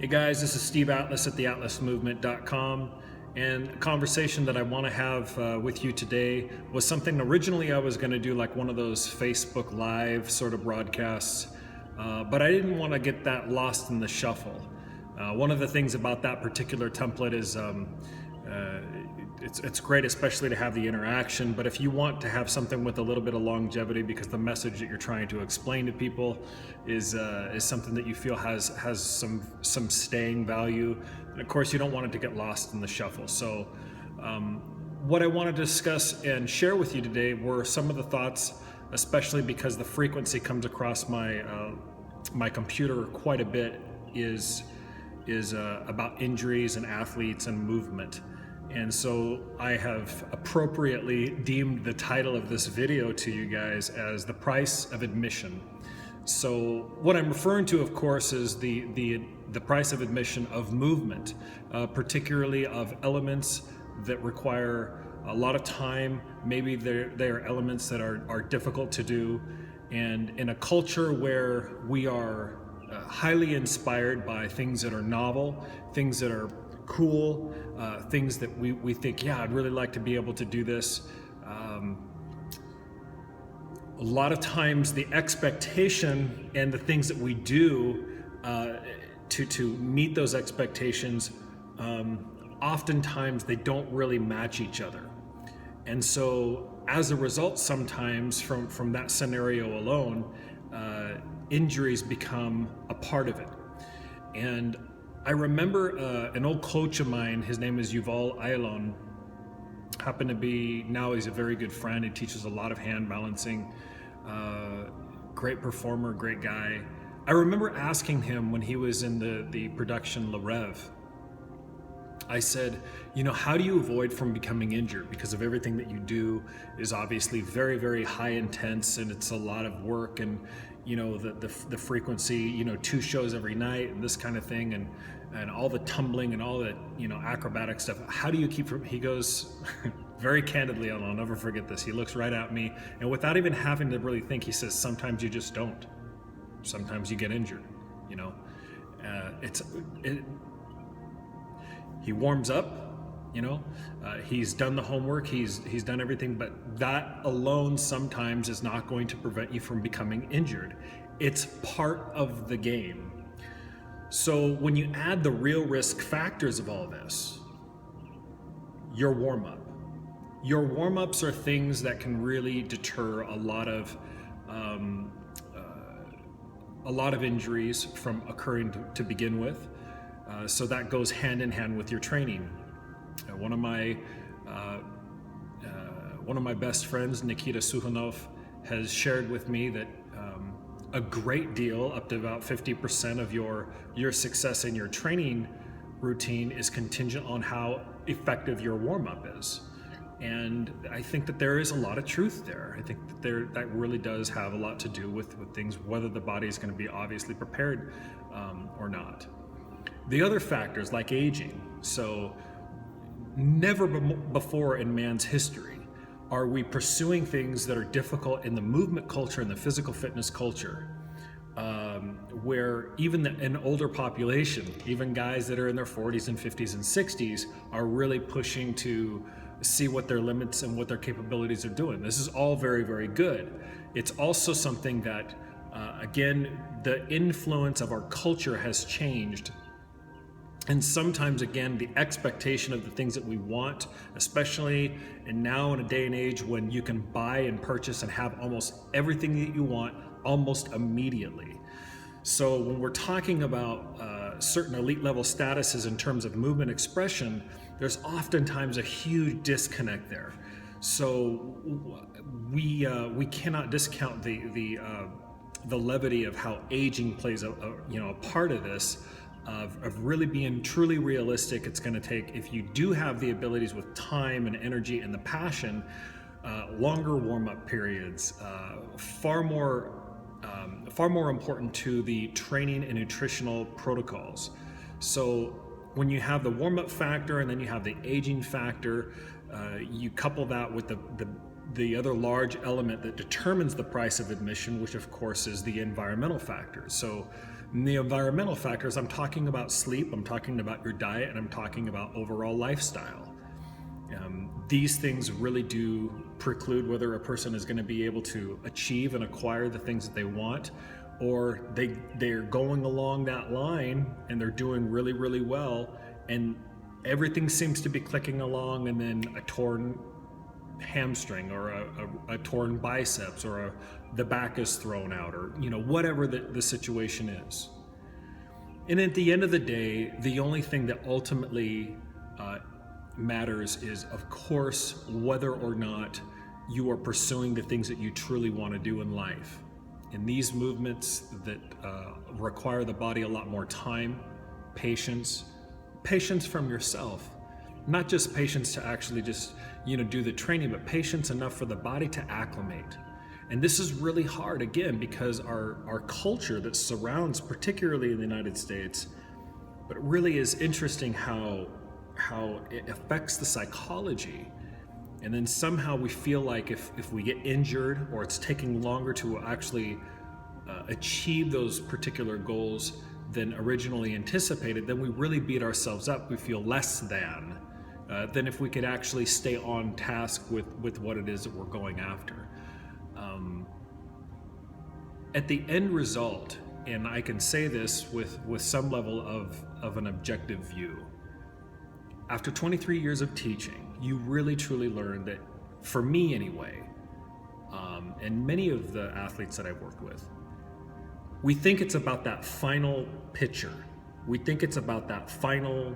Hey guys, this is Steve Atlas at Theatlasmovement.com, and a conversation that I want to have with you today was something originally I was going to do like one of those Facebook Live sort of broadcasts, but I didn't want to get that lost in the shuffle. One of the things about that particular template is it's great, especially to have the interaction, but if you want to have something with a little bit of longevity because the message that you're trying to explain to people is something that you feel has some staying value, and of course you don't want it to get lost in the shuffle. So what I want to discuss and share with you today were some of the thoughts, especially because the frequency comes across my computer quite a bit, is about injuries and athletes and movement. And so I have appropriately deemed the title of this video to you guys as the price of admission. So what I'm referring to, of course, is the price of admission of movement, particularly of elements that require a lot of time. Maybe they're elements that are difficult to do. And in a culture where we are highly inspired by things that are novel, things that are cool, things that we think, yeah, I'd really like to be able to do this. A lot of times the expectation and the things that we do to meet those expectations, oftentimes they don't really match each other. And so as a result, sometimes from that scenario alone, injuries become a part of it. And I remember an old coach of mine, his name is Yuval Ayalon, happened to be, now he's a very good friend. He teaches a lot of hand balancing, great performer, great guy. I remember asking him when he was in the production Le Rêve, I said, how do you avoid from becoming injured? Because of everything that you do is obviously very, very high intense, and it's a lot of work, and the frequency, 2 shows every night and this kind of thing, and all the tumbling and all that, acrobatic stuff. How do you keep from, he goes, very candidly, and I'll never forget this, he looks right at me, and without even having to really think, he says, sometimes you just don't. Sometimes you get injured, he warms up, he's done the homework, he's done everything, but that alone sometimes is not going to prevent you from becoming injured. It's part of the game. So when you add the real risk factors of all this, your warm-up. Your warm-ups are things that can really deter a lot of injuries from occurring to begin with. So that goes hand in hand with your training. One of my best friends, Nikita Suhanov, has shared with me that a great deal, up to about 50% of your success in your training routine is contingent on how effective your warm-up is. And I think that there is a lot of truth there. I think that that really does have a lot to do with things, whether the body is going to be obviously prepared or not. The other factors like aging. So never before in man's history are we pursuing things that are difficult in the movement culture and the physical fitness culture, where even an older population, even guys that are in their 40s and 50s and 60s, are really pushing to see what their limits and what their capabilities are doing. This is all very, very good. It's also something that, again, the influence of our culture has changed. And sometimes, again, the expectation of the things that we want, especially now in a day and age when you can buy and purchase and have almost everything that you want almost immediately. So when we're talking about certain elite level statuses in terms of movement expression, there's oftentimes a huge disconnect there. So we cannot discount the levity of how aging plays a part of this. Of really being truly realistic. It's going to take, if you do have the abilities with time and energy and the passion, longer warm-up periods, far more important to the training and nutritional protocols. So when you have the warm-up factor and then you have the aging factor, you couple that with the other large element that determines the price of admission, which of course is the environmental factors. So And the environmental factors, I'm talking about sleep, I'm talking about your diet, and I'm talking about overall lifestyle. These things really do preclude whether a person is going to be able to achieve and acquire the things that they want, or they're going along that line and they're doing really, really well, and everything seems to be clicking along, and then a torn hamstring or a torn biceps or the back is thrown out, or whatever the situation is. And at the end of the day, the only thing that ultimately matters is, of course, whether or not you are pursuing the things that you truly want to do in life. In these movements that require the body a lot more time, patience from yourself, not just patience to actually just do the training, but patience enough for the body to acclimate. And this is really hard, again, because our culture that surrounds, particularly in the United States, but it really is interesting how it affects the psychology. And then somehow we feel like if we get injured, or it's taking longer to actually achieve those particular goals than originally anticipated, then we really beat ourselves up. We feel less than if we could actually stay on task with what it is that we're going after. At the end result, and I can say this with some level of an objective view, after 23 years of teaching, you really truly learn that, for me anyway, and many of the athletes that I've worked with, we think it's about that final picture. We think it's about that final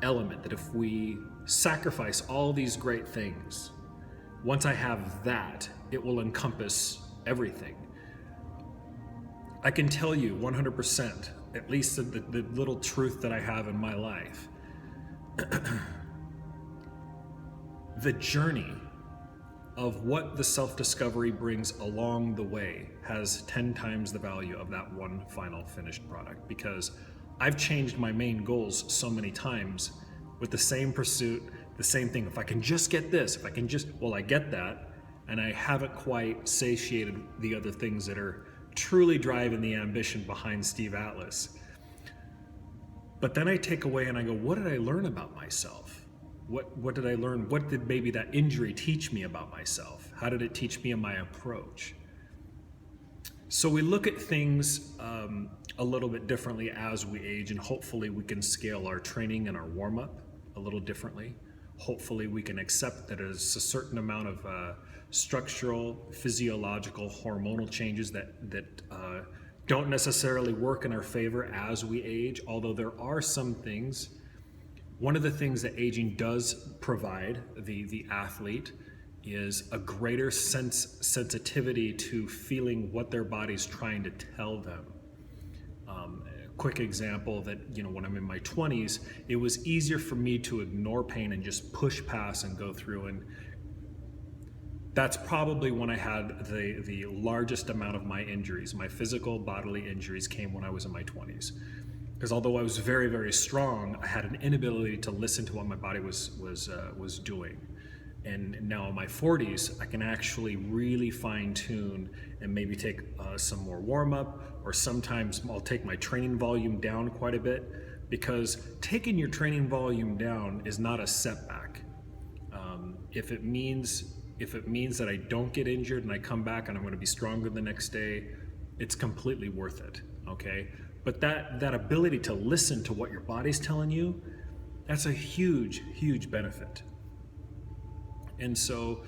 element, that if we sacrifice all these great things, once I have that, it will encompass everything. I can tell you 100%, at least the little truth that I have in my life, the journey of what the self-discovery brings along the way has 10 times the value of that one final finished product, because I've changed my main goals so many times with the same pursuit, the same thing. If I can just get this, I get that, and I haven't quite satiated the other things that are truly driving the ambition behind Steve Atlas. But then I take away and I go, what did I learn about myself? What did I learn? What did maybe that injury teach me about myself? How did it teach me in my approach? So we look at things a little bit differently as we age, and hopefully we can scale our training and our warm-up a little differently. Hopefully we can accept that there's a certain amount of structural, physiological, hormonal changes that don't necessarily work in our favor as we age, although there are some things. One of the things that aging does provide the athlete is a greater sensitivity to feeling what their body's trying to tell them. Quick example that, when I'm in my 20s, it was easier for me to ignore pain and just push past and go through, and that's probably when I had the largest amount of my injuries. My physical bodily injuries came when I was in my 20s. Because although I was very, very strong, I had an inability to listen to what my body was doing. And now in my 40s, I can actually really fine tune and maybe take some more warm up, or sometimes I'll take my training volume down quite a bit, because taking your training volume down is not a setback. If it means that I don't get injured and I come back and I'm going to be stronger the next day, it's completely worth it, okay? But that ability to listen to what your body's telling you, that's a huge, huge benefit. And so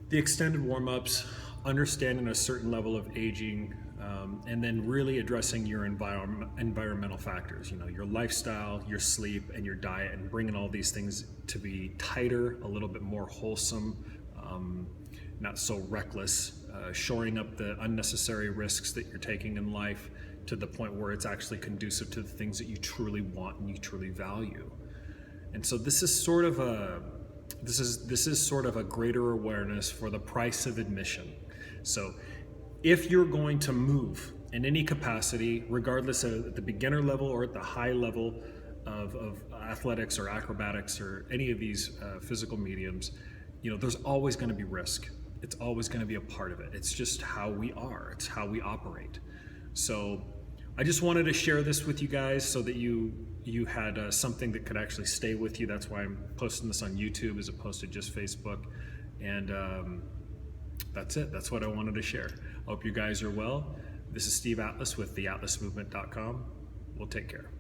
the extended warm-ups, understanding a certain level of aging, and then really addressing your environmental factors, your lifestyle, your sleep, and your diet, and bringing all these things to be tighter, a little bit more wholesome, not so reckless, shoring up the unnecessary risks that you're taking in life to the point where it's actually conducive to the things that you truly want and you truly value. And so this is sort of a greater awareness for the price of admission. So if you're going to move in any capacity, regardless of at the beginner level or at the high level of athletics or acrobatics or any of these physical mediums, there's always going to be risk. It's always going to be a part of it. It's just how we are. It's how we operate. So I just wanted to share this with you guys so that you had something that could actually stay with you. That's why I'm posting this on YouTube as opposed to just Facebook. And that's it. That's what I wanted to share. I hope you guys are well. This is Steve Atlas with theatlasmovement.com. We'll take care.